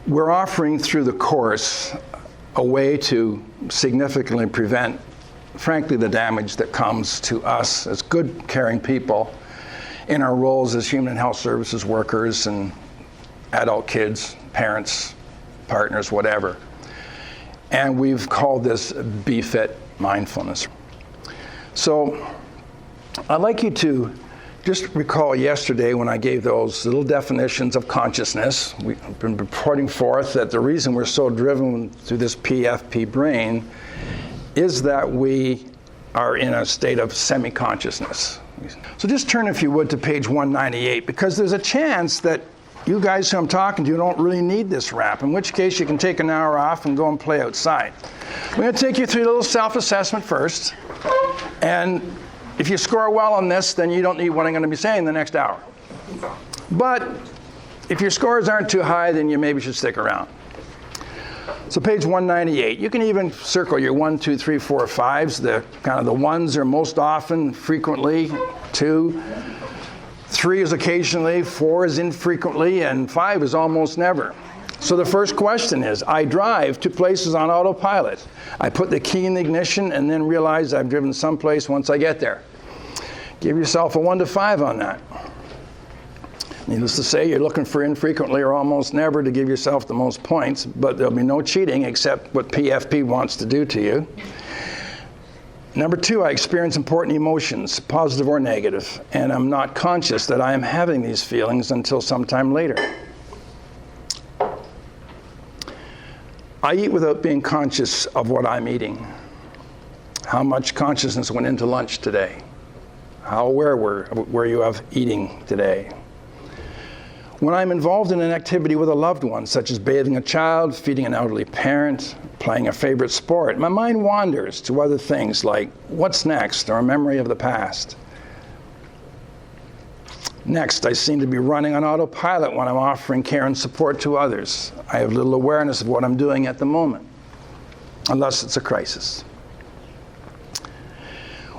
We're offering through the course a way to significantly prevent, frankly, the damage that comes to us as good, caring people in our roles as human health services workers and adult kids, parents, partners, whatever. And we've called this Be Fit Mindfulness. So I'd like you to just recall yesterday when I gave those little definitions of consciousness. We've been reporting forth that the reason we're so driven through this PFP brain is that we are in a state of semi-consciousness. So just turn, if you would, to page 198, because there's a chance that you guys who I'm talking to don't really need this wrap, in which case you can take an hour off and go and play outside. I'm going to take you through a little self-assessment first, and if you score well on this, then you don't need what I'm going to be saying the next hour. But if your scores aren't too high, then you maybe should stick around. So page 198, you can even circle your 1, 2, 3, 4, 5s. The kind of the 1s are most often, frequently, 2, 3 is occasionally, 4 is infrequently, and 5 is almost never. So the first question is, I drive to places on autopilot. I put the key in the ignition and then realize I've driven someplace once I get there. Give yourself a 1 to 5 on that. Needless to say, you're looking for infrequently or almost never to give yourself the most points, but there'll be no cheating except what PFP wants to do to you. Number 2, I experience important emotions, positive or negative, and I'm not conscious that I am having these feelings until sometime later. I eat without being conscious of what I'm eating. How much consciousness went into lunch today? How aware were you of eating today? When I'm involved in an activity with a loved one, such as bathing a child, feeding an elderly parent, playing a favorite sport, my mind wanders to other things like what's next or a memory of the past. Next, I seem to be running on autopilot when I'm offering care and support to others. I have little awareness of what I'm doing at the moment, unless it's a crisis.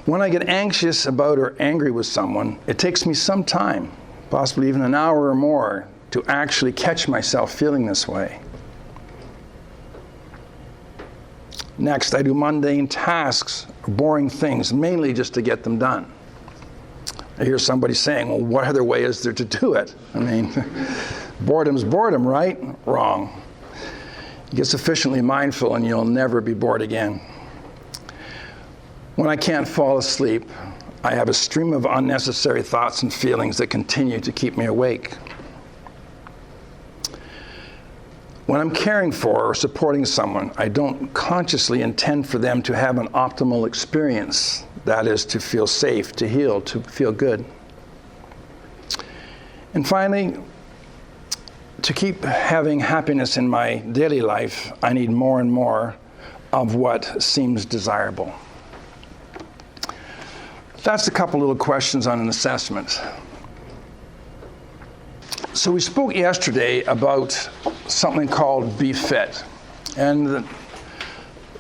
When I get anxious about or angry with someone, it takes me some time, possibly even an hour or more, to actually catch myself feeling this way. Next, I do mundane tasks, boring things, mainly just to get them done. I hear somebody saying, well, what other way is there to do it? I mean, boredom's boredom, right? Wrong. Get sufficiently mindful and you'll never be bored again. When I can't fall asleep, I have a stream of unnecessary thoughts and feelings that continue to keep me awake. When I'm caring for or supporting someone, I don't consciously intend for them to have an optimal experience. That is, to feel safe, to heal, to feel good. And finally, to keep having happiness in my daily life, I need more and more of what seems desirable. That's a couple little questions on an assessment. So we spoke yesterday about something called Be Fit. And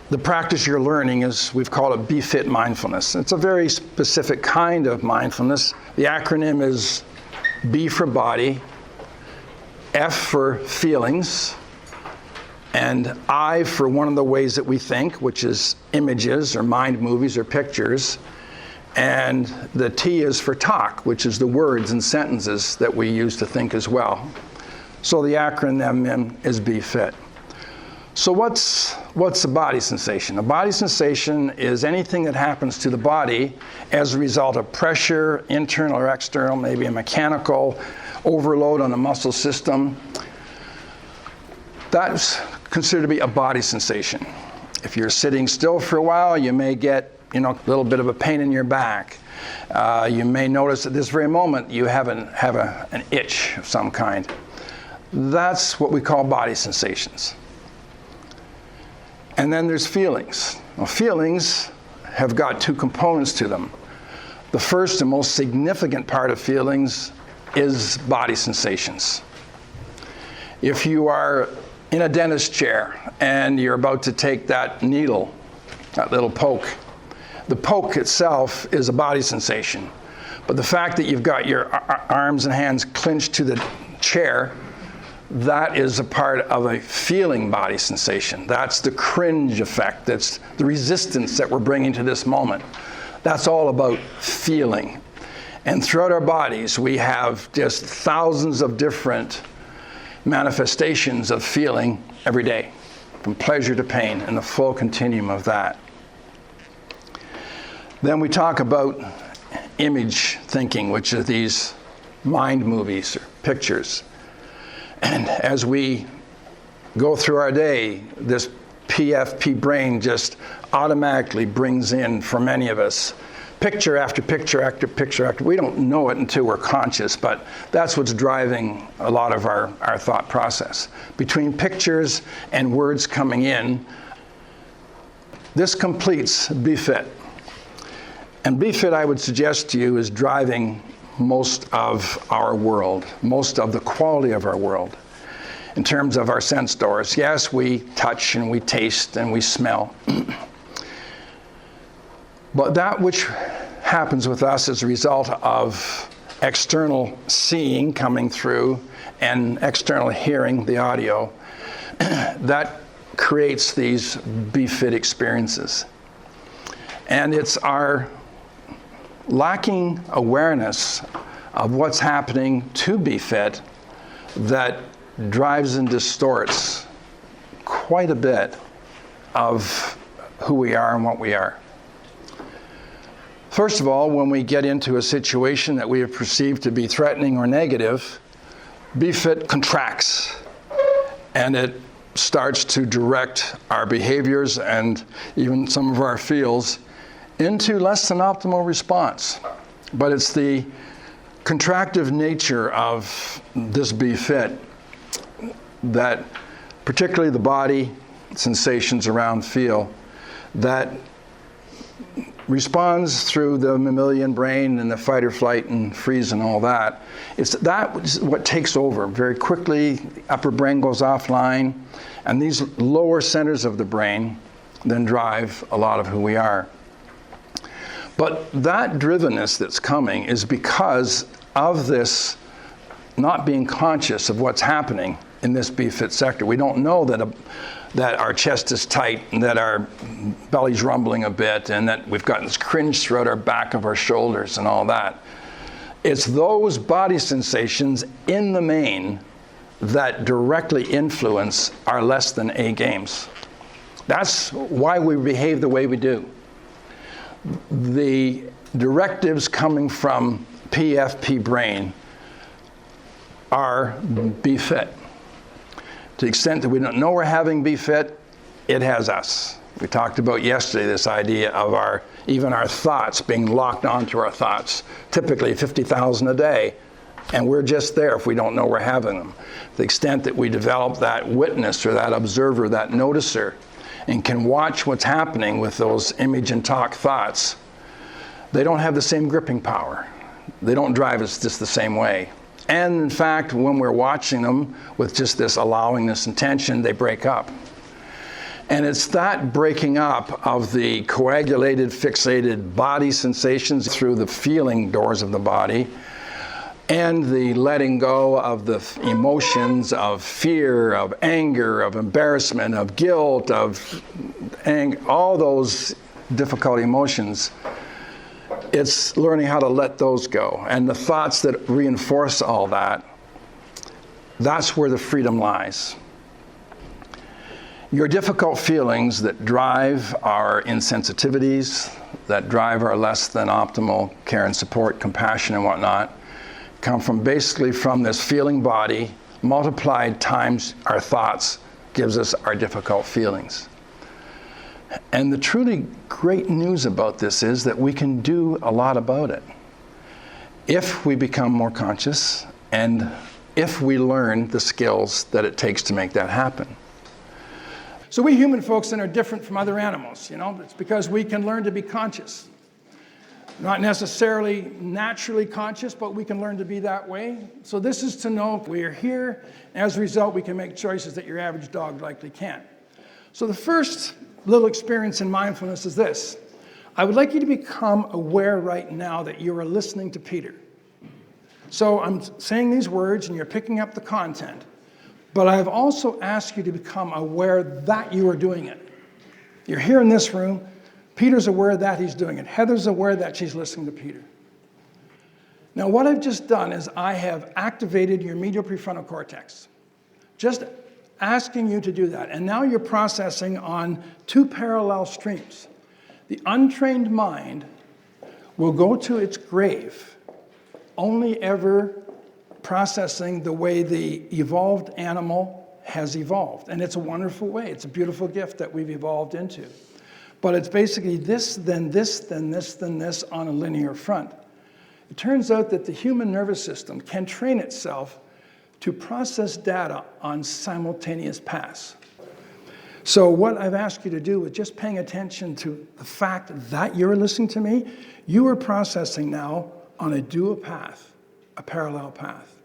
the practice you're learning is, we've called it Be Fit Mindfulness. It's a very specific kind of mindfulness. The acronym is B for body, F for feelings, and I for one of the ways that we think, which is images or mind movies or pictures. And the T is for talk, which is the words and sentences that we use to think as well. So the acronym is Be Fit. So what's a body sensation? A body sensation is anything that happens to the body as a result of pressure, internal or external, maybe a mechanical overload on the muscle system. That's considered to be a body sensation. If you're sitting still for a while, you may get a little bit of a pain in your back. You may notice at this very moment you have an itch of some kind. That's what we call body sensations. And then there's feelings. Well, feelings have got two components to them. The first and most significant part of feelings is body sensations. If you are in a dentist chair and you're about to take that needle, that little poke, the poke itself is a body sensation. But the fact that you've got your arms and hands clinched to the chair, that is a part of a feeling body sensation. That's the cringe effect. That's the resistance that we're bringing to this moment. That's all about feeling. And throughout our bodies, we have just thousands of different manifestations of feeling every day, from pleasure to pain, and the full continuum of that. Then we talk about image thinking, which are these mind movies or pictures. And as we go through our day, this PFP brain just automatically brings in, for many of us, picture after picture after picture after. We don't know it until we're conscious, but that's what's driving a lot of our thought process. Between pictures and words coming in, this completes BFIT. And BFIT, I would suggest to you, is driving most of our world, most of the quality of our world, in terms of our sense doors. Yes, we touch and we taste and we smell. But that which happens with us as a result of external seeing coming through and external hearing, the audio, that creates these BFIT experiences. And it's our lacking awareness of what's happening to BFIT that drives and distorts quite a bit of who we are and what we are. First of all, when we get into a situation that we have perceived to be threatening or negative, BFIT contracts and it starts to direct our behaviors and even some of our feels into less than optimal response. But it's the contractive nature of this BFIT that, particularly the body sensations around feel, that responds through the mammalian brain and the fight or flight and freeze and all that. It's that what takes over very quickly. The upper brain goes offline, and these lower centers of the brain then drive a lot of who we are. But that drivenness that's coming is because of this not being conscious of what's happening in this BFIT sector. We don't know that our chest is tight and that our belly's rumbling a bit and that we've got this cringe throughout our back of our shoulders and all that. It's those body sensations in the main that directly influence our less than A games. That's why we behave the way we do. The directives coming from PFP brain are BFIT. To the extent that we don't know we're having BFIT, it has us. We talked about yesterday this idea of even our thoughts being locked onto our thoughts, typically 50,000 a day, and we're just there if we don't know we're having them. To the extent that we develop that witness or that observer, that noticer, and can watch what's happening with those image and talk thoughts, they don't have the same gripping power. They don't drive us just the same way. And in fact, when we're watching them with just this allowingness and tension, they break up. And it's that breaking up of the coagulated, fixated body sensations through the feeling doors of the body and the letting go of the emotions of fear, of anger, of embarrassment, of guilt, of all those difficult emotions. It's learning how to let those go. And the thoughts that reinforce all that, that's where the freedom lies. Your difficult feelings that drive our insensitivities, that drive our less than optimal care and support, compassion and whatnot, come from basically from this feeling body multiplied times our thoughts gives us our difficult feelings. And the truly great news about this is that we can do a lot about it if we become more conscious and if we learn the skills that it takes to make that happen. So we human folks then are different from other animals, It's because we can learn to be conscious. Not necessarily naturally conscious, but we can learn to be that way. So this is to know we are here. As a result, we can make choices that your average dog likely can't. So the first little experience in mindfulness is this. I would like you to become aware right now that you are listening to Peter. So I'm saying these words and you're picking up the content. But I've also asked you to become aware that you are doing it. You're here in this room. Peter's aware that he's doing it. Heather's aware that she's listening to Peter. Now, what I've just done is I have activated your medial prefrontal cortex. Just asking you to do that. And now you're processing on two parallel streams. The untrained mind will go to its grave only ever processing the way the evolved animal has evolved. And it's a wonderful way. It's a beautiful gift that we've evolved into. But it's basically this, then this, then this, then this on a linear front. It turns out that the human nervous system can train itself to process data on simultaneous paths. So what I've asked you to do is just paying attention to the fact that you're listening to me, you are processing now on a dual path, a parallel path.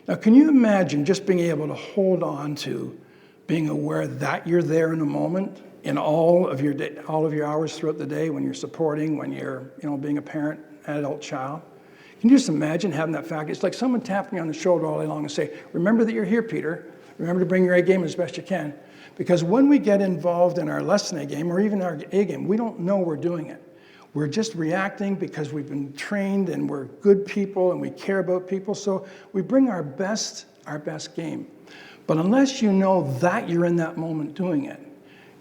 Now, can you imagine just being able to hold on to being aware that you're there in a moment in all of your day, all of your hours throughout the day when you're supporting, when you're being a parent, adult, child? Can you just imagine having that fact? It's like someone tapping you on the shoulder all day long and say, remember that you're here, Peter. Remember to bring your A game as best you can. Because when we get involved in our lesson A game or even our A game, we don't know we're doing it. We're just reacting because we've been trained and we're good people and we care about people. So we bring our best game. But unless you know that you're in that moment doing it,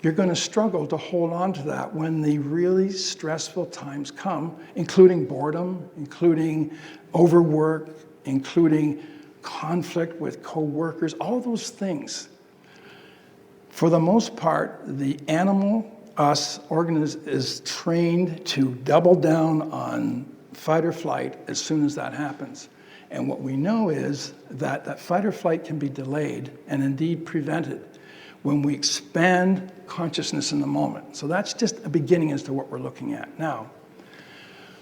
you're going to struggle to hold on to that when the really stressful times come, including boredom, including overwork, including conflict with coworkers, all those things. For the most part, the animal, us, organism is trained to double down on fight or flight as soon as that happens. And what we know is that that fight or flight can be delayed and indeed prevented when we expand consciousness in the moment. So that's just a beginning as to what we're looking at. Now,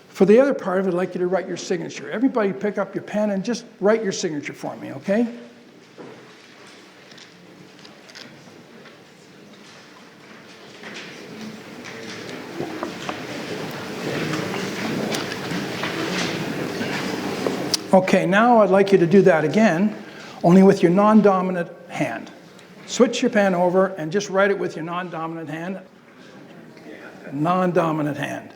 for the other part of it, I'd like you to write your signature. Everybody pick up your pen and just write your signature for me, okay? Okay, now I'd like you to do that again, only with your non-dominant hand. Switch your pen over and just write it with your non-dominant hand. Non-dominant hand.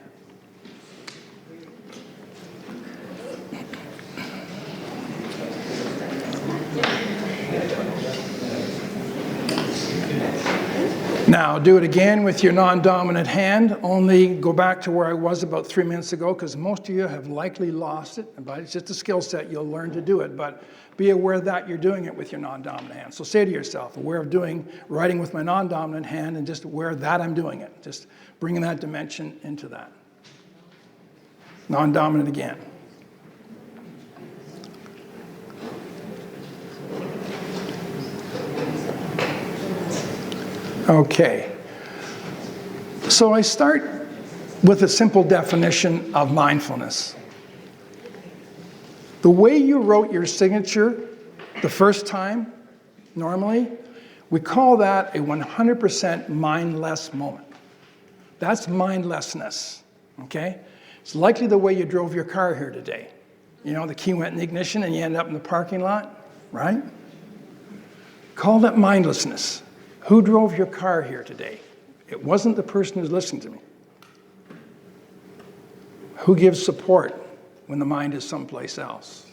Now, do it again with your non-dominant hand, only go back to where I was about 3 minutes ago, because most of you have likely lost it, but it's just a skill set, you'll learn to do it, but be aware that you're doing it with your non-dominant hand. So say to yourself, aware of writing with my non-dominant hand, and just aware that I'm doing it, just bringing that dimension into that. Non-dominant again. Okay, so I start with a simple definition of mindfulness. The way you wrote your signature the first time, normally, we call that a 100% mindless moment. That's mindlessness, okay? It's likely the way you drove your car here today. You know, the key went in the ignition and you ended up in the parking lot, right? Call that mindlessness. Who drove your car here today? It wasn't the person who's listening to me. Who gives support when the mind is someplace else?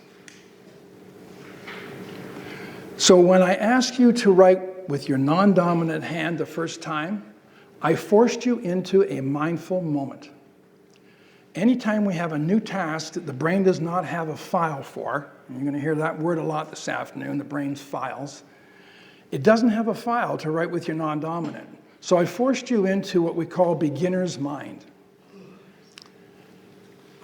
So when I ask you to write with your non-dominant hand the first time, I forced you into a mindful moment. Anytime we have a new task that the brain does not have a file for, and you're going to hear that word a lot this afternoon, the brain's files, it doesn't have a file to write with your non-dominant. So I forced you into what we call beginner's mind.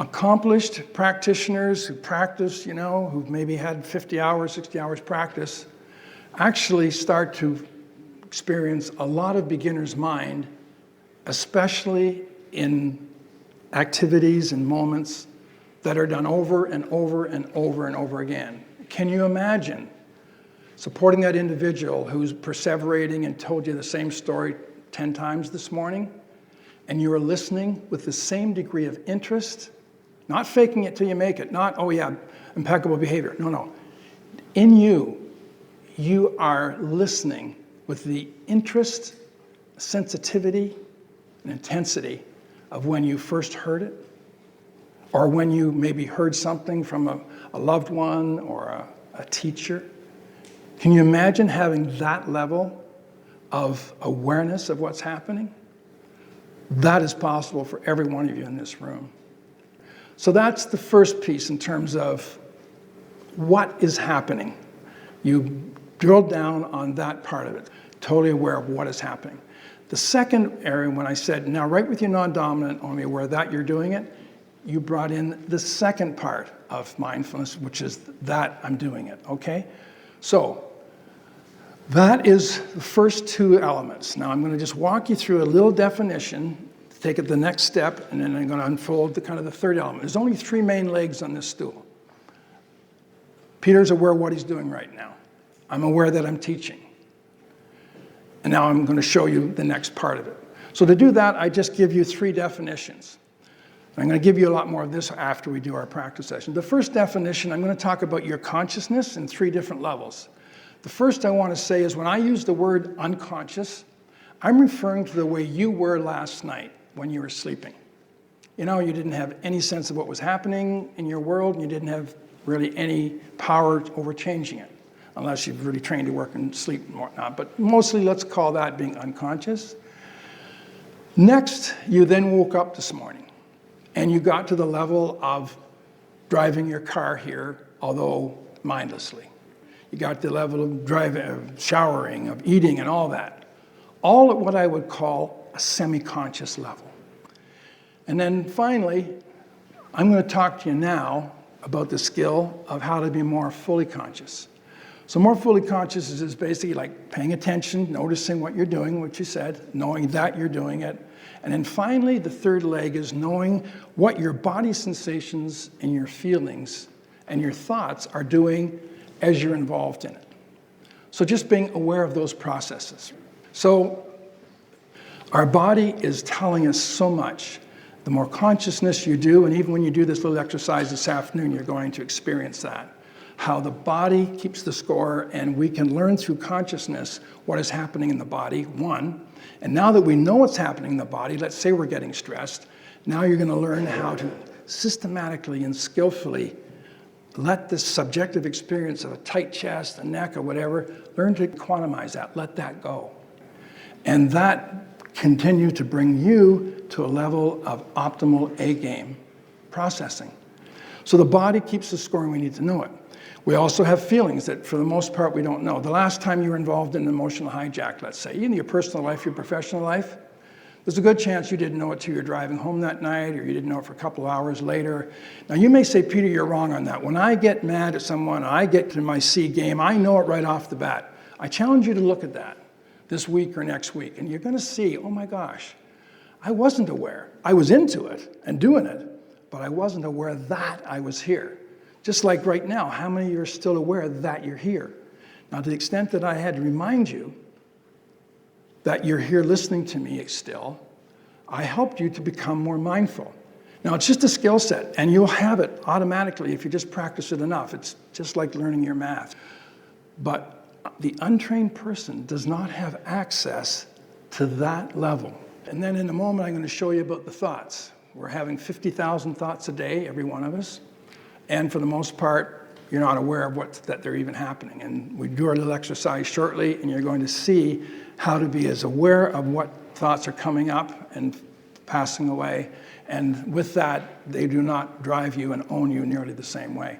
Accomplished practitioners who practice, who've maybe had 50 hours, 60 hours practice, actually start to experience a lot of beginner's mind, especially in activities and moments that are done over and over and over and over again. Can you imagine supporting that individual who's perseverating and told you the same story 10 times this morning, and you are listening with the same degree of interest, not faking it till you make it, not, oh yeah, impeccable behavior. No. In you, you are listening with the interest, sensitivity, and intensity of when you first heard it, or when you maybe heard something from a loved one or a teacher. Can you imagine having that level of awareness of what's happening? That is possible for every one of you in this room. So that's the first piece in terms of what is happening. You drilled down on that part of it, totally aware of what is happening. The second area, when I said, now right with your non-dominant, only aware that you're doing it, you brought in the second part of mindfulness, which is that I'm doing it, okay? So that is the first two elements. Now I'm going to just walk you through a little definition, take it the next step, and then I'm going to unfold the kind of the third element. There's only three main legs on this stool. Peter's aware of what he's doing right now. I'm aware that I'm teaching. And now I'm going to show you the next part of it. So to do that, I just give you three definitions. I'm going to give you a lot more of this after we do our practice session. The first definition, I'm going to talk about your consciousness in three different levels. The first I want to say is when I use the word unconscious, I'm referring to the way you were last night when you were sleeping. You know, you didn't have any sense of what was happening in your world, and you didn't have really any power over changing it, unless you've really trained to work and sleep and whatnot. But mostly, let's call that being unconscious. Next, you then woke up this morning, and you got to the level of driving your car here, although mindlessly. You got to the level of driving, of showering, of eating, and all that. All at what I would call a semi-conscious level. And then finally, I'm going to talk to you now about the skill of how to be more fully conscious. So more fully conscious is basically like paying attention, noticing what you're doing, what you said, knowing that you're doing it. And then finally, the third leg is knowing what your body sensations and your feelings and your thoughts are doing as you're involved in it. So just being aware of those processes. So our body is telling us so much. The more consciousness you do, and even when you do this little exercise this afternoon, you're going to experience that. How the body keeps the score, and we can learn through consciousness what is happening in the body, one. And now that we know what's happening in the body, let's say we're getting stressed, now you're going to learn how to systematically and skillfully let this subjective experience of a tight chest, a neck, or whatever, learn to quantize that, let that go. And that continue to bring you to a level of optimal A-game processing. So the body keeps the score, and we need to know it. We also have feelings that, for the most part, we don't know. The last time you were involved in an emotional hijack, let's say, in your personal life, your professional life, there's a good chance you didn't know it till you're driving home that night, or you didn't know it for a couple of hours later. Now, you may say, Peter, you're wrong on that. When I get mad at someone, I get to my C game, I know it right off the bat. I challenge you to look at that this week or next week, and you're going to see, oh my gosh, I wasn't aware. I was into it and doing it, but I wasn't aware that I was here. Just like right now, how many of you are still aware that you're here? Now, to the extent that I had to remind you that you're here listening to me still, I helped you to become more mindful. Now, it's just a skill set, and you'll have it automatically if you just practice it enough. It's just like learning your math. But the untrained person does not have access to that level. And then in a moment, I'm going to show you about the thoughts. We're having 50,000 thoughts a day, every one of us. And for the most part, you're not aware of that they're even happening. And we do our little exercise shortly, and you're going to see how to be as aware of what thoughts are coming up and passing away. And with that, they do not drive you and own you nearly the same way.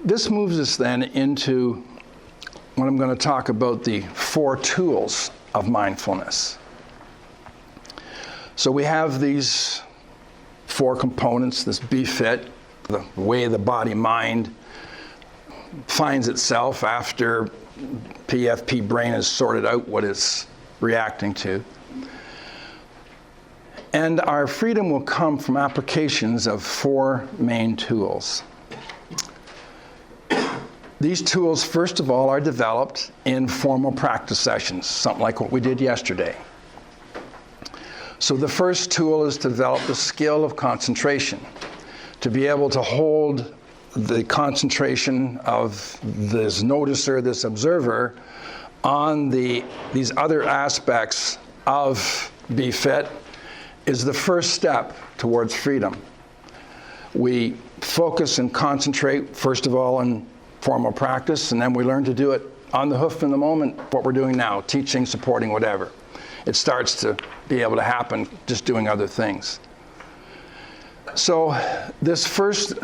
This moves us then into what I'm going to talk about, the 4 tools of mindfulness. So we have these 4 components, this BFIT, the way the body-mind finds itself after PFP brain has sorted out what it's reacting to. And our freedom will come from applications of 4 main tools. These tools, first of all, are developed in formal practice sessions, something like what we did yesterday. So the first tool is to develop the skill of concentration, to be able to hold the concentration of this noticer, this observer, on these other aspects of Be Fit is the first step towards freedom. We focus and concentrate, first of all, in formal practice, and then we learn to do it on the hoof in the moment, what we're doing now, teaching, supporting, whatever. It starts to be able to happen just doing other things. So this first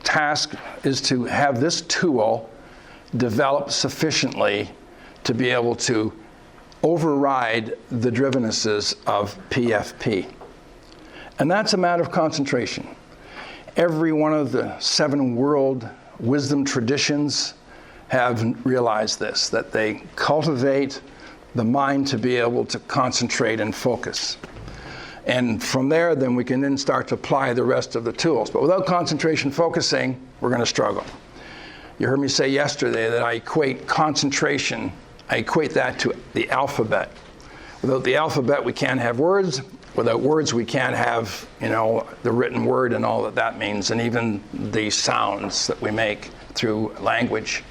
task is to have this tool develop sufficiently to be able to override the drivennesses of PFP. And that's a matter of concentration. Every one of the 7 world wisdom traditions have realized this, that they cultivate the mind to be able to concentrate and focus. And from there, then we can then start to apply the rest of the tools. But without concentration focusing, we're going to struggle. You heard me say yesterday that I equate concentration, I equate that to the alphabet. Without the alphabet, we can't have words. Without words, we can't have, the written word and all that that means, and even the sounds that we make through language.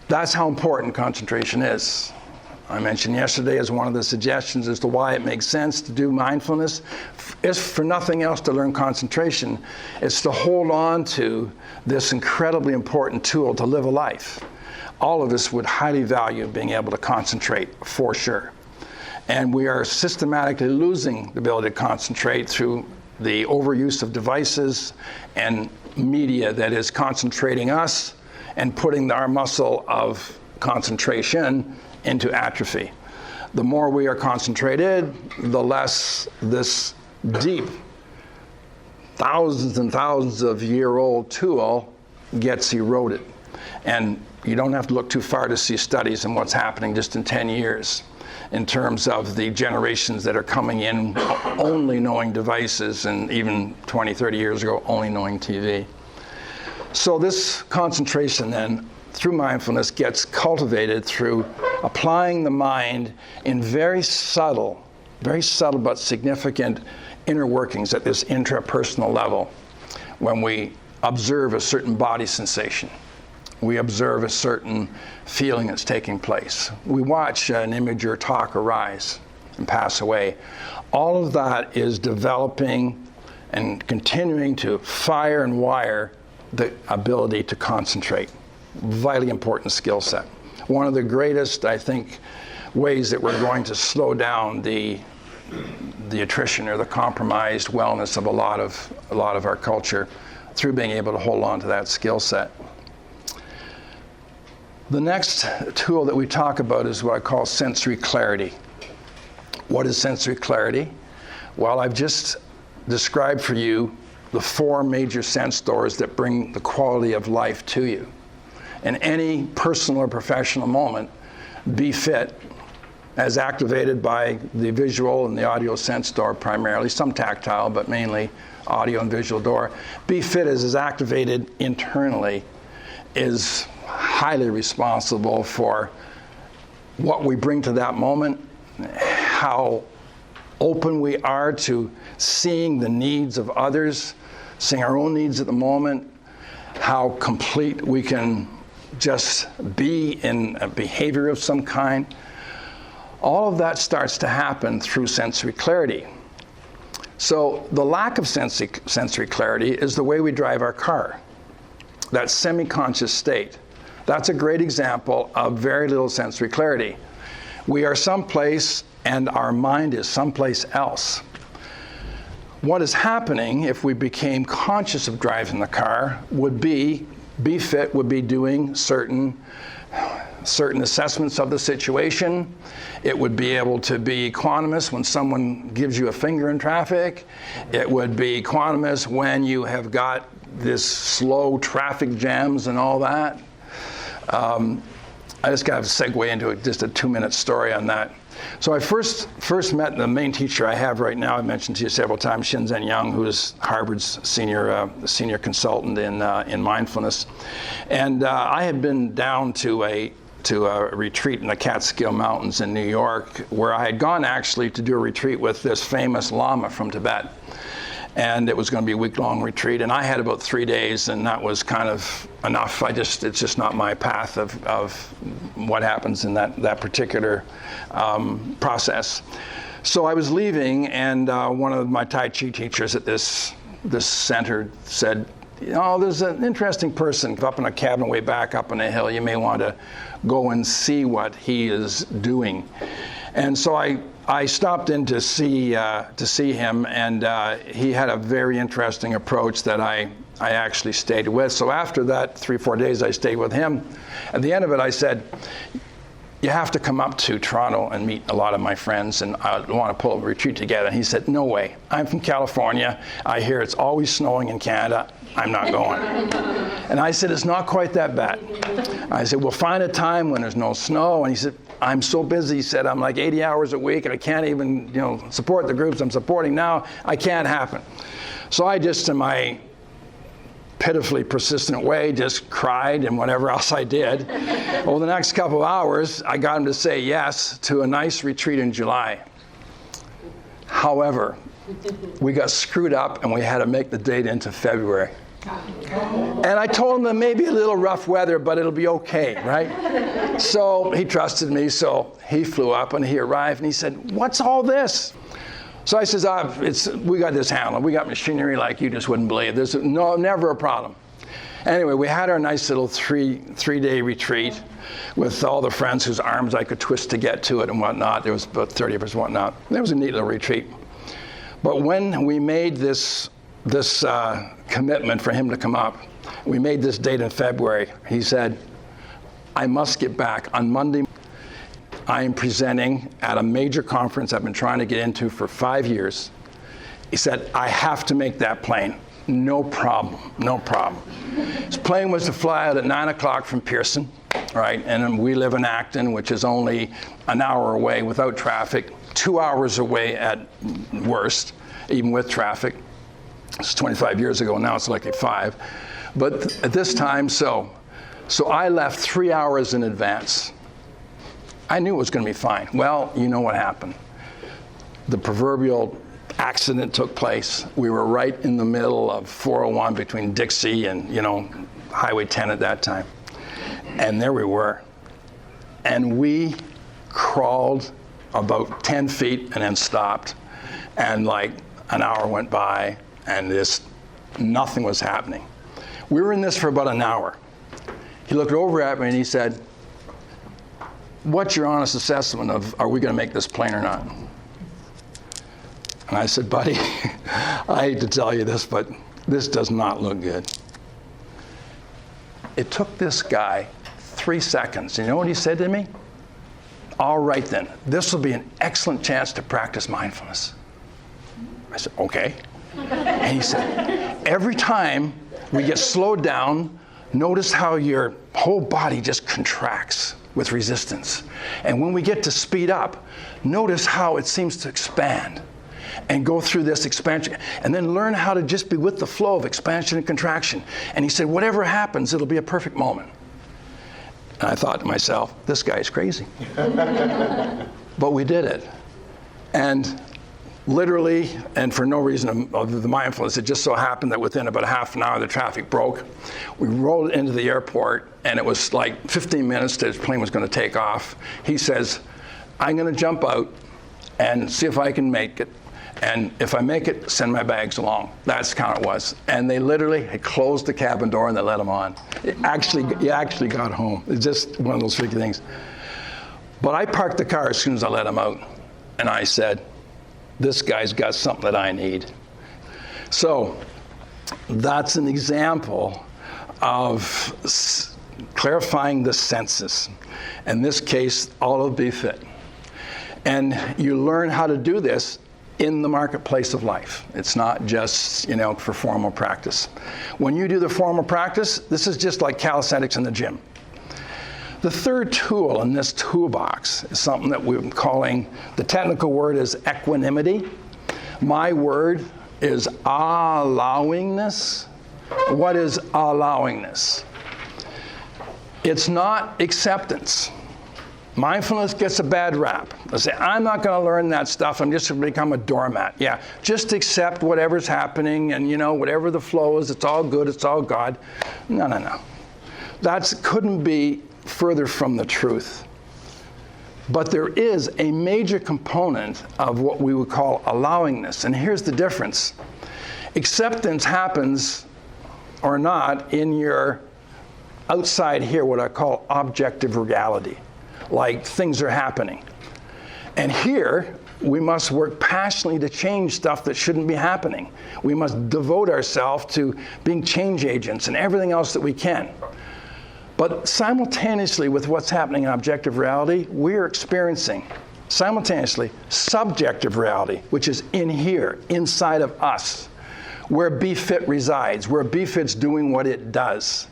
That's how important concentration is. I mentioned yesterday as one of the suggestions as to why it makes sense to do mindfulness. If for nothing else to learn concentration, it's to hold on to this incredibly important tool to live a life. All of us would highly value being able to concentrate, for sure. And we are systematically losing the ability to concentrate through the overuse of devices and media that is concentrating us and putting our muscle of concentration into atrophy. The more we are concentrated, the less this deep, thousands and thousands of year-old tool gets eroded. And you don't have to look too far to see studies in what's happening just in 10 years in terms of the generations that are coming in only knowing devices, and even 20, 30 years ago, only knowing TV. So this concentration then, through mindfulness, gets cultivated through applying the mind in very subtle but significant inner workings at this intrapersonal level. When we observe a certain body sensation, we observe a certain feeling that's taking place, we watch an image or talk arise and pass away. All of that is developing and continuing to fire and wire the ability to concentrate. Vitally important skill set. One of the greatest, I think, ways that we're going to slow down the attrition or the compromised wellness of a lot of our culture through being able to hold on to that skill set. The next tool that we talk about is what I call sensory clarity. What is sensory clarity? Well, I've just described for you the 4 major sense doors that bring the quality of life to you. In any personal or professional moment, Be Fit, as activated by the visual and the audio sense door primarily, some tactile, but mainly audio and visual door. Be Fit is activated internally, is highly responsible for what we bring to that moment, how open we are to seeing the needs of others, seeing our own needs at the moment, how complete we can just be in a behavior of some kind. All of that starts to happen through sensory clarity. So the lack of sensory clarity is the way we drive our car, that semi-conscious state. That's a great example of very little sensory clarity. We are someplace and our mind is someplace else. What is happening if we became conscious of driving the car would be Fit would be doing certain assessments of the situation. It would be able to be equanimous when someone gives you a finger in traffic. It would be equanimous when you have got this slow traffic jams and all that. I just got to segue into just a 2-minute story on that. So I first met the main teacher I have right now. I mentioned to you several times, Shinzen Young, who is Harvard's senior consultant in mindfulness, and I had been down to a retreat in the Catskill Mountains in New York, where I had gone actually to do a retreat with this famous Lama from Tibet. and it was going to be a week-long retreat. And I had about 3 days, and that was kind of enough. It's just not my path of what happens in that particular process. So I was leaving, and one of my Tai Chi teachers at this center said, there's an interesting person up in a cabin way back up on a hill. You may want to go and see what he is doing. And so I stopped in to see him, and he had a very interesting approach that I actually stayed with. So after that 3-4 days I stayed with him. At the end of it I said, you have to come up to Toronto and meet a lot of my friends, and I want to pull a retreat together. And he said, no way. I'm from California. I hear it's always snowing in Canada. I'm not going. And I said, it's not quite that bad. I said, we'll find a time when there's no snow. And he said, I'm so busy. He said, I'm like 80 hours a week, and I can't even, support the groups I'm supporting now. I can't happen. So I just, in my pitifully persistent way, just cried and whatever else I did. Over the next couple of hours, I got him to say yes to a nice retreat in July. However, we got screwed up and we had to make the date into February. And I told him that maybe a little rough weather, but it'll be okay, right? So he trusted me, so he flew up and he arrived and he said, what's all this? So I says, we got this handled. We got machinery like you just wouldn't believe. There's never a problem. Anyway, we had our nice little three-day retreat with all the friends whose arms I could twist to get to it and whatnot. There was about 30 of us and whatnot. It was a neat little retreat. But when we made this commitment for him to come up, we made this date in February. He said, I must get back. On Monday, I am presenting at a major conference I've been trying to get into for 5 years. He said, I have to make that plane. No problem, no problem. His plane was to fly out at 9 o'clock from Pearson, right? And we live in Acton, which is only an hour away without traffic, 2 hours away at worst, even with traffic. It's 25 years ago, now it's like 5. But at this time, so I left 3 hours in advance. I knew it was going to be fine. Well, you know what happened. The proverbial accident took place. We were right in the middle of 401 between Dixie and, Highway 10 at that time. And there we were. And we crawled about 10 feet and then stopped. And like an hour went by and nothing was happening. We were in this for about an hour. He looked over at me and he said, what's your honest assessment of, are we going to make this plane or not? And I said, buddy, I hate to tell you this, but this does not look good. It took this guy 3 seconds. You know what he said to me? All right then, this will be an excellent chance to practice mindfulness. I said, okay. And he said, every time we get slowed down, notice how your whole body just contracts with resistance. And when we get to speed up, notice how it seems to expand and go through this expansion. And then learn how to just be with the flow of expansion and contraction. And he said, whatever happens, it'll be a perfect moment. And I thought to myself, this guy's crazy. But we did it. And literally, and for no reason of the mindfulness, it just so happened that within about half an hour, the traffic broke. We rolled into the airport, and it was like 15 minutes till his plane was going to take off. He says, I'm going to jump out and see if I can make it. And if I make it, send my bags along. That's how it was. And they literally had closed the cabin door and they let him on. He actually got home. It's just one of those freaky things. But I parked the car as soon as I let him out. And I said, this guy's got something that I need. So that's an example of clarifying the senses. In this case, all of be fit. And you learn how to do this in the marketplace of life. It's not just, for formal practice. When you do the formal practice, this is just like calisthenics in the gym. The third tool in this toolbox is something that we're calling, the technical word is equanimity. My word is allowingness. What is allowingness? It's not acceptance. Mindfulness gets a bad rap. They say, I'm not going to learn that stuff. I'm just going to become a doormat. Yeah, just accept whatever's happening and, whatever the flow is, it's all good, it's all God. No. That couldn't be further from the truth. But there is a major component of what we would call allowingness. And here's the difference. Acceptance happens or not in your outside here, what I call objective reality. Like things are happening. And here, we must work passionately to change stuff that shouldn't be happening. We must devote ourselves to being change agents and everything else that we can. But simultaneously with what's happening in objective reality, we're experiencing simultaneously subjective reality, which is in here, inside of us, where BFIT resides, where BFIT's doing what it does.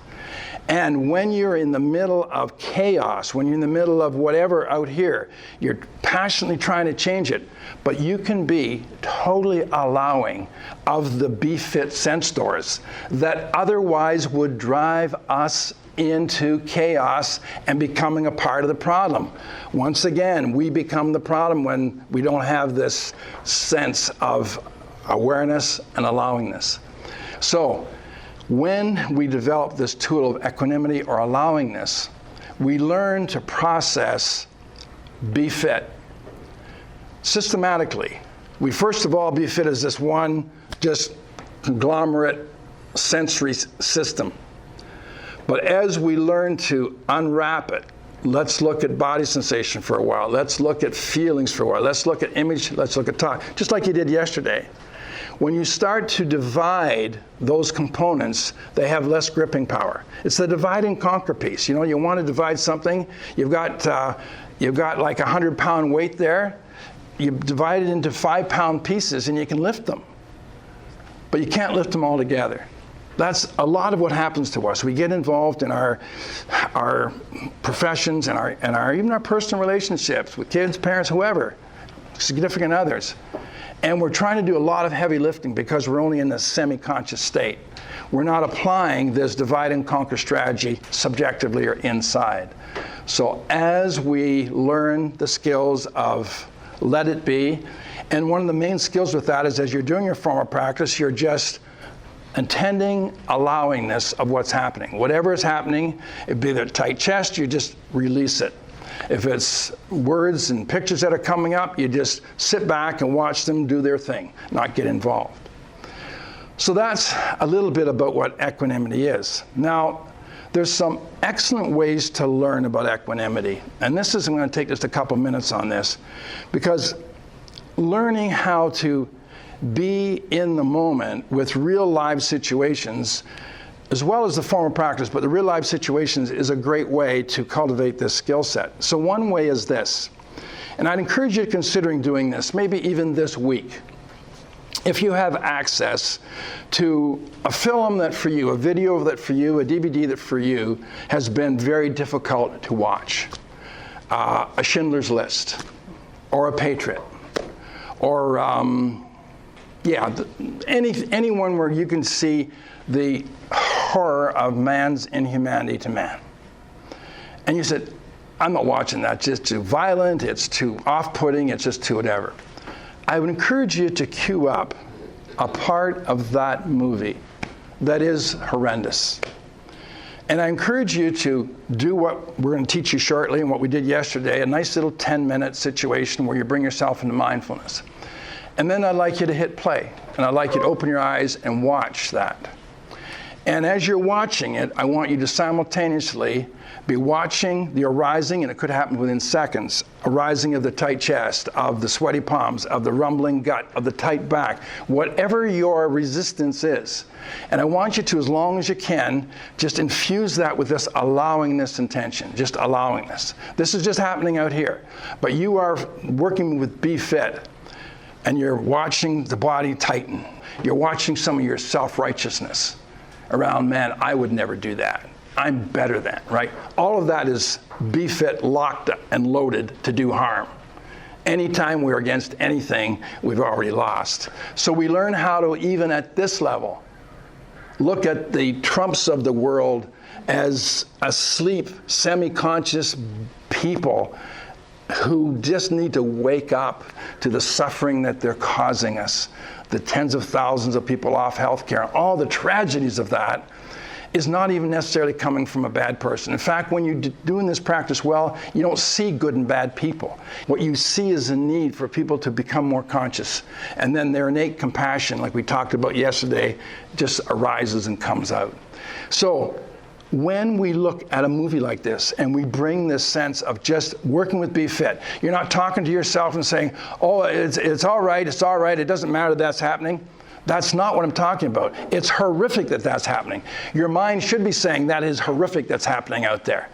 And when you're in the middle of chaos, when you're in the middle of whatever out here, you're passionately trying to change it, but you can be totally allowing of the BFIT sense doors that otherwise would drive us into chaos and becoming a part of the problem. Once again, we become the problem when we don't have this sense of awareness and allowingness. So, when we develop this tool of equanimity or allowingness, we learn to process BFIT systematically. We first of all BFIT as this one just conglomerate sensory system. But as we learn to unwrap it, let's look at body sensation for a while. Let's look at feelings for a while. Let's look at image. Let's look at talk, just like you did yesterday. When you start to divide those components, they have less gripping power. It's the divide and conquer piece. You want to divide something. You've got like 100-pound weight there. You divide it into 5-pound pieces, and you can lift them. But you can't lift them all together. That's a lot of what happens to us. We get involved in our professions and even our personal relationships with kids, parents, whoever, significant others. And we're trying to do a lot of heavy lifting because we're only in this semi-conscious state. We're not applying this divide and conquer strategy subjectively or inside. So as we learn the skills of let it be, and one of the main skills with that is as you're doing your formal practice, you're just intending allowingness of what's happening. Whatever is happening, it'd be the tight chest, you just release it. If it's words and pictures that are coming up, you just sit back and watch them do their thing, not get involved. So that's a little bit about what equanimity is. Now, there's some excellent ways to learn about equanimity. And I'm going to take just a couple minutes on this, because learning how to be in the moment with real live situations, as well as the formal practice, but the real life situations is a great way to cultivate this skill set. So one way is this, and I'd encourage you to considering doing this, maybe even this week. If you have access to a film that for you, a video that for you, a DVD that for you has been very difficult to watch, a Schindler's List, or a Patriot, or anyone where you can see the horror of man's inhumanity to man. And you said, I'm not watching that, it's just too violent, it's too off-putting, it's just too whatever. I would encourage you to queue up a part of that movie that is horrendous. And I encourage you to do what we're going to teach you shortly and what we did yesterday, a nice little 10-minute situation where you bring yourself into mindfulness. And then I'd like you to hit play, and I'd like you to open your eyes and watch that. And as you're watching it, I want you to simultaneously be watching the arising, and it could happen within seconds, arising of the tight chest, of the sweaty palms, of the rumbling gut, of the tight back, whatever your resistance is. And I want you to, as long as you can, just infuse that with this allowingness intention, just allowingness. This is just happening out here. But you are working with BFIT, and you're watching the body tighten. You're watching some of your self-righteousness around, man, I would never do that. I'm better than, right? All of that is BFIT locked and loaded to do harm. Anytime we're against anything, we've already lost. So we learn how to, even at this level, look at the Trumps of the world as asleep, semi-conscious people who just need to wake up to the suffering that they're causing us, the tens of thousands of people off health care, all the tragedies of that, is not even necessarily coming from a bad person. In fact, when you're doing this practice well, you don't see good and bad people. What you see is a need for people to become more conscious. And then their innate compassion, like we talked about yesterday, just arises and comes out. So when we look at a movie like this and we bring this sense of just working with Be Fit, you're not talking to yourself and saying, oh, it's all right, it doesn't matter that's happening. That's not what I'm talking about. It's horrific that that's happening. Your mind should be saying that is horrific that's happening out there.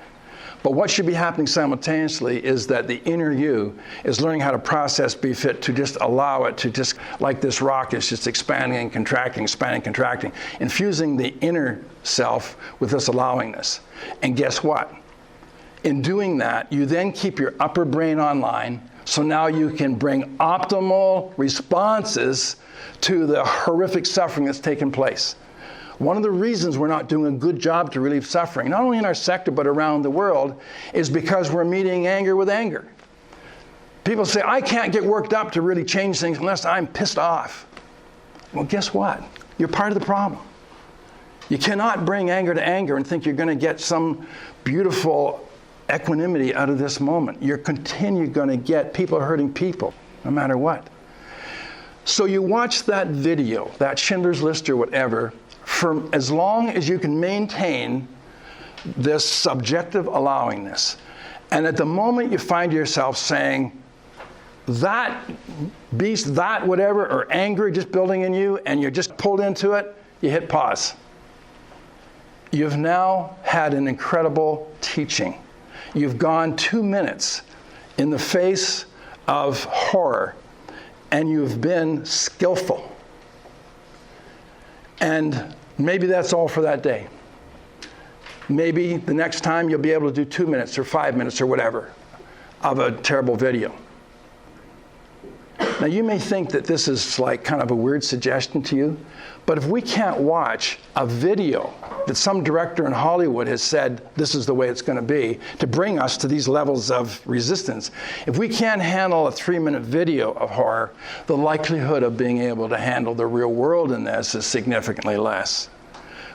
But what should be happening simultaneously is that the inner you is learning how to process Be Fit, to just allow it to just, like this rock is just expanding and contracting, infusing the inner self with this allowingness. And guess what? In doing that, you then keep your upper brain online, so now you can bring optimal responses to the horrific suffering that's taken place. One of the reasons we're not doing a good job to relieve suffering, not only in our sector but around the world, is because we're meeting anger with anger. People say, I can't get worked up to really change things unless I'm pissed off. Well, guess what? You're part of the problem. You cannot bring anger to anger and think you're going to get some beautiful equanimity out of this moment. You're continually going to get people hurting people, no matter what. So you watch that video, that Schindler's List or whatever, for as long as you can maintain this subjective allowingness. And at the moment you find yourself saying, that beast, that whatever, or anger just building in you, and you're just pulled into it, you hit pause. You've now had an incredible teaching. You've gone 2 minutes in the face of horror, and you've been skillful. And maybe that's all for that day. Maybe the next time you'll be able to do 2 minutes or 5 minutes or whatever of a terrible video. Now you may think that this is like kind of a weird suggestion to you, but if we can't watch a video that some director in Hollywood has said this is the way it's going to be to bring us to these levels of resistance, if we can't handle a 3-minute video of horror, the likelihood of being able to handle the real world in this is significantly less.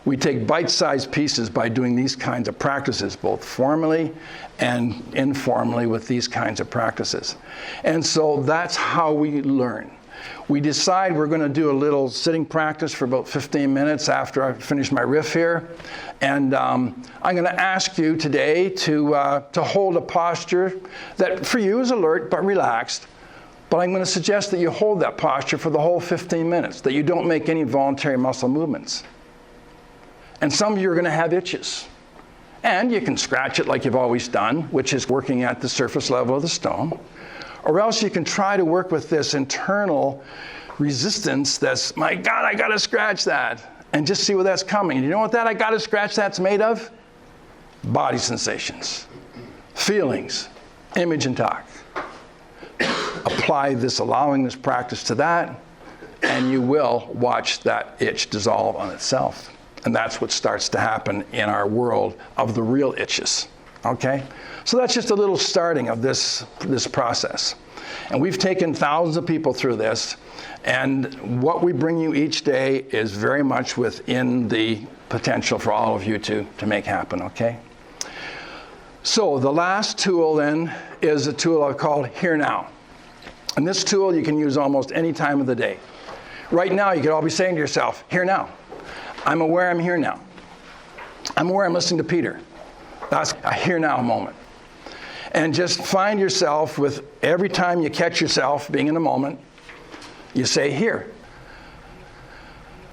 We take bite-sized pieces by doing these kinds of practices, both formally and informally with these kinds of practices. And so that's how we learn. We decide we're going to do a little sitting practice for about 15 minutes after I finish my riff here. And I'm going to ask you today to hold a posture that for you is alert but relaxed. But I'm going to suggest that you hold that posture for the whole 15 minutes, that you don't make any voluntary muscle movements. And some of you are going to have itches. And you can scratch it like you've always done, which is working at the surface level of the stone. Or else you can try to work with this internal resistance that's, my God, I got to scratch that. And just see where that's coming. You know what that I got to scratch that's made of? Body sensations, feelings, image and talk. Apply this, allowing this practice to that, and you will watch that itch dissolve on itself. And that's what starts to happen in our world of the real itches, okay? So that's just a little starting of this process. And we've taken thousands of people through this, and what we bring you each day is very much within the potential for all of you to make happen, okay? So the last tool then is a tool I've called Here Now. And this tool you can use almost any time of the day. Right now you could all be saying to yourself, here now. I'm aware I'm here now. I'm aware I'm listening to Peter. That's a here now moment. And just find yourself with every time you catch yourself being in a moment, you say here.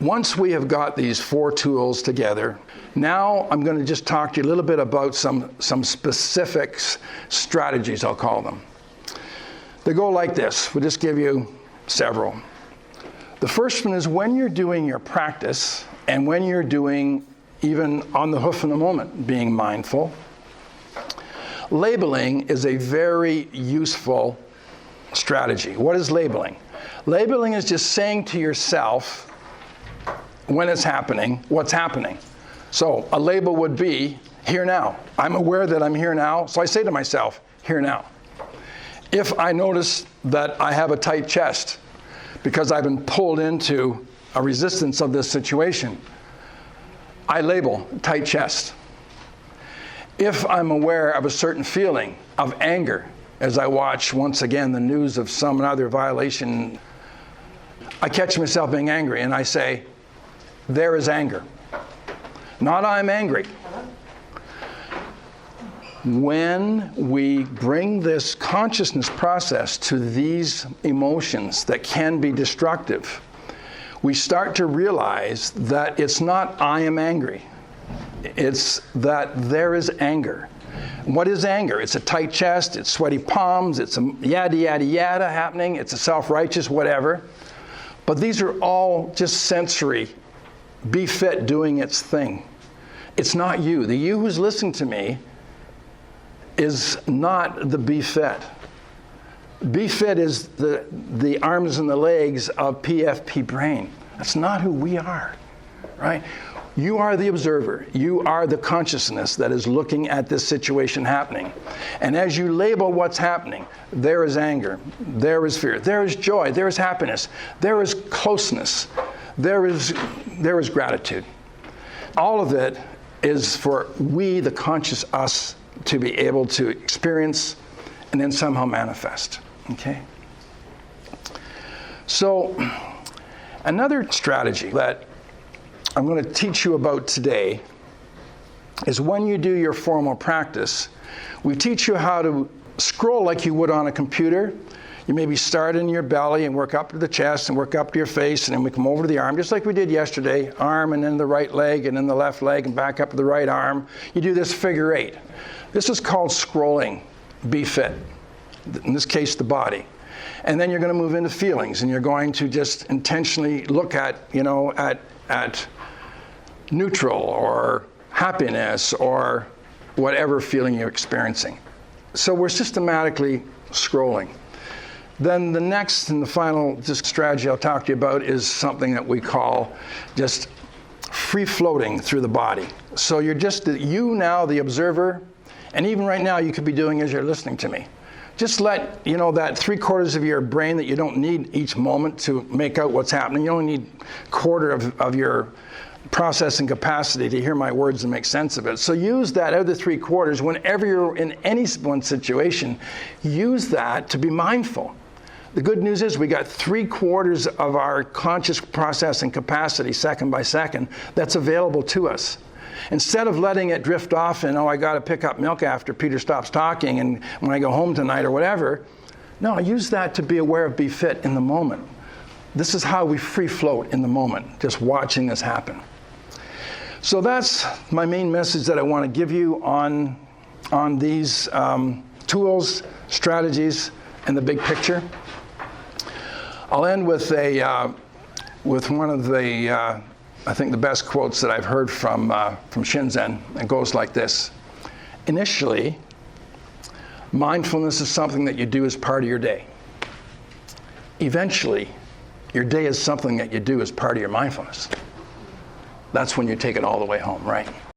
Once we have got these 4 tools together, now I'm going to just talk to you a little bit about some specific strategies, I'll call them. They go like this. We'll just give you several. The first one is when you're doing your practice and when you're doing even on the hoof in the moment, being mindful, labeling is a very useful strategy. What is labeling? Labeling is just saying to yourself when it's happening, what's happening. So a label would be, Here now. I'm aware that I'm here now, so I say to myself, here now. If I notice that I have a tight chest because I've been pulled into a resistance of this situation, I label tight chest. If I'm aware of a certain feeling of anger as I watch once again the news of some other violation, I catch myself being angry and I say, there is anger. Not I'm angry. When we bring this consciousness process to these emotions that can be destructive, we start to realize that it's not I am angry. It's that there is anger. What is anger? It's a tight chest, it's sweaty palms, it's a yada, yada, yada happening, it's a self-righteous whatever. But these are all just sensory, be fit doing its thing. It's not you. The you who's listening to me is not the be fit. Be fit is the arms and the legs of PFP brain. That's not who we are, right? You are the observer. You are the consciousness that is looking at this situation happening. And as you label what's happening, there is anger, there is fear, there is joy, there is happiness, there is closeness, there is gratitude. All of it is for we, the conscious us, to be able to experience and then somehow manifest. Okay? So, another strategy that I'm going to teach you about today is when you do your formal practice, we teach you how to scroll like you would on a computer. You maybe start in your belly and work up to the chest and work up to your face, and then we come over to the arm, just like we did yesterday, arm and then the right leg and then the left leg and back up to the right arm. You do this figure 8. This is called scrolling, be fit. In this case, the body. And then you're going to move into feelings, and you're going to just intentionally look at, at neutral or happiness or whatever feeling you're experiencing. So we're systematically scrolling. Then the next and the final just strategy I'll talk to you about is something that we call just free floating through the body. So you're just you now, the observer, and even right now you could be doing as you're listening to me. Just let, that 3/4 of your brain that you don't need each moment to make out what's happening. You only need 1/4 of your processing capacity to hear my words and make sense of it. So use that other 3/4 whenever you're in any one situation. Use that to be mindful. The good news is we got 3/4 of our conscious processing capacity second by second that's available to us. Instead of letting it drift off and, I got to pick up milk after Peter stops talking and when I go home tonight or whatever. No, use that to be aware of, be fit in the moment. This is how we free float in the moment, just watching this happen. So that's my main message that I want to give you on these tools, strategies, and the big picture. I'll end with one of the I think the best quotes that I've heard from Shinzen. It goes like this: initially, mindfulness is something that you do as part of your day. Eventually, your day is something that you do as part of your mindfulness. That's when you take it all the way home, right?